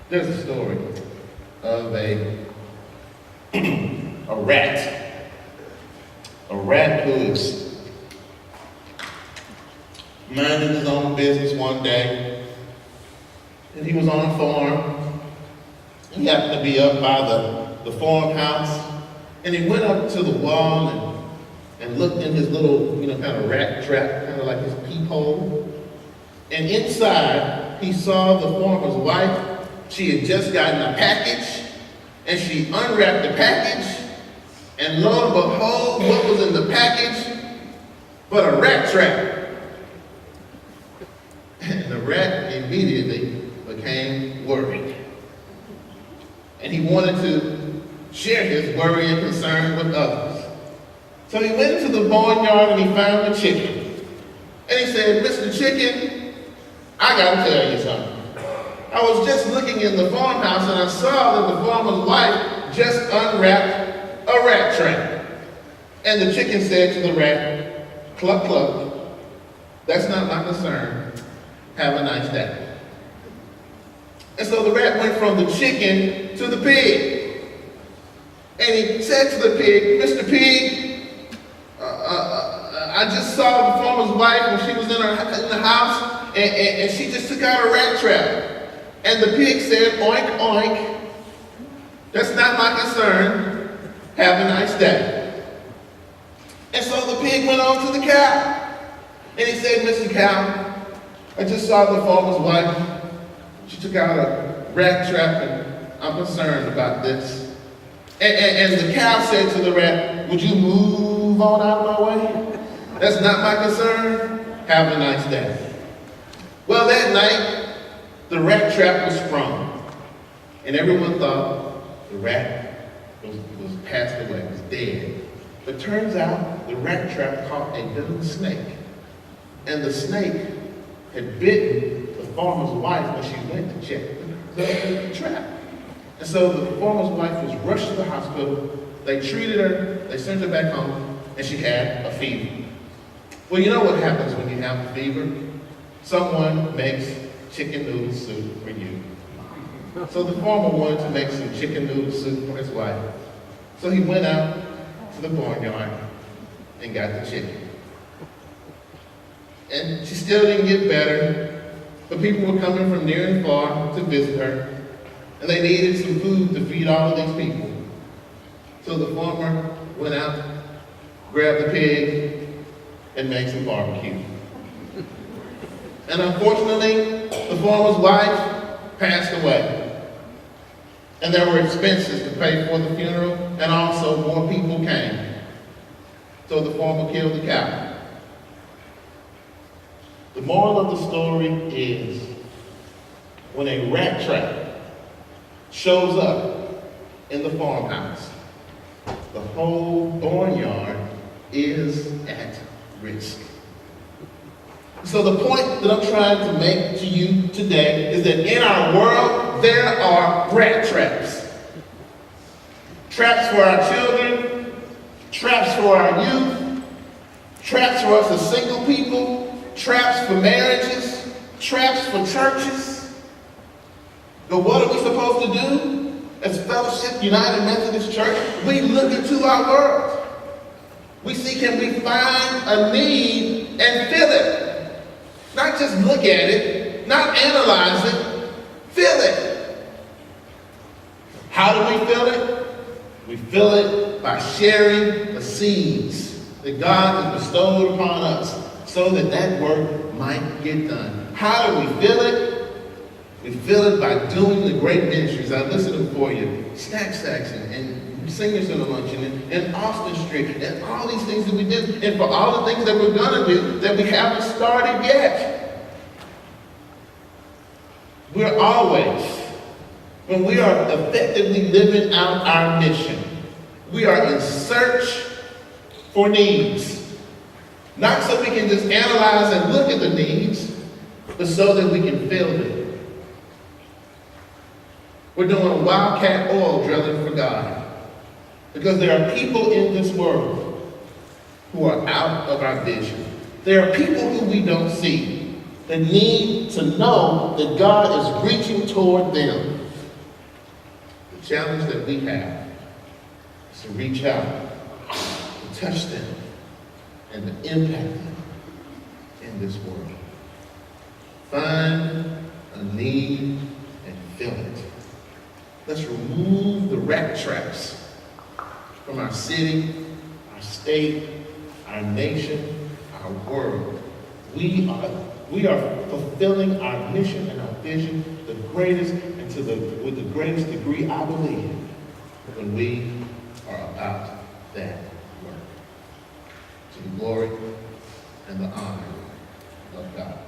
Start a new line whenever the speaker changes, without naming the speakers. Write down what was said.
There's a story of a rat. A rat who is minding his own business one day, and he was on a farm. He happened to be up by the farmhouse, and he went up to the wall and looked in his little, kind of rat trap, kind of like his peephole. And inside, he saw the farmer's wife. She had just gotten a package, and she unwrapped the package, and lo and behold, what was in the package but a rat trap. And the rat immediately became worried. And he wanted to share his worry and concern with others. So he went into the barnyard and he found the chicken. And he said, "Mr. Chicken, I gotta tell you something. I was just looking in the farmhouse and I saw that the farmer's wife just unwrapped a rat trap." And the chicken said to the rat, "Cluck, cluck, that's not my concern. Have a nice day." And so the rat went from the chicken to the pig. And he said to the pig, "Mr. Pig, I just saw the farmer's wife when she was in the house, and she just took out a rat trap." And the pig said, "Oink, oink, that's not my concern. Have a nice day." And so the pig went on to the cow. And he said, "Mr. Cow, I just saw the farmer's wife. She took out a rat trap, and I'm concerned about this." And the cow said to the rat, "Would you move on out of my way? That's not my concern. Have a nice day." Well, that night, the rat trap was sprung, and everyone thought the rat was passed away, was dead. But turns out the rat trap caught a venomous snake, and the snake had bitten the farmer's wife when she went to check the trap. And so the farmer's wife was rushed to the hospital. They treated her, they sent her back home, and she had a fever. Well, you know what happens when you have a fever? Someone makes chicken noodle soup for you. So the farmer wanted to make some chicken noodle soup for his wife. So he went out to the barnyard and got the chicken. And she still didn't get better, but people were coming from near and far to visit her, and they needed some food to feed all of these people. So the farmer went out, grabbed the pig, and made some barbecue. And unfortunately, the farmer's wife passed away. And there were expenses to pay for the funeral, and also more people came. So the farmer killed the cow. The moral of the story is, when a rat trap shows up in the farmhouse, the whole barnyard is at risk. So the point that I'm trying to make to you today is that in our world, there are rat traps. Traps for our children, traps for our youth, traps for us as single people, traps for marriages, traps for churches. But what are we supposed to do? As Fellowship United Methodist Church, we look into our world. We see, can we find a need and fill it? Not just look at it, not analyze it, fill it. How do we fill it? We fill it by sharing the seeds that God has bestowed upon us so that that work might get done. How do we fill it? We fill it by doing the great ministries. I listed them for you. Snack Sacks and Singers in the Luncheon and Austin Street and all these things that we did, and for all the things that we're going to do that we haven't started yet. We're always, when we are effectively living out our mission, we are in search for needs. Not so we can just analyze and look at the needs, but so that we can fill them. We're doing wildcat oil drilling for God. Because there are people in this world who are out of our vision. There are people who we don't see that need to know that God is reaching toward them. challenge that we have is to reach out, to touch them, and to impact them in this world. Find a need and fill it. Let's remove the rat traps from our city, our state, our nation, our world. We are fulfilling our mission and our vision with the greatest degree, I believe, when we are about that work. To the glory and the honor of God.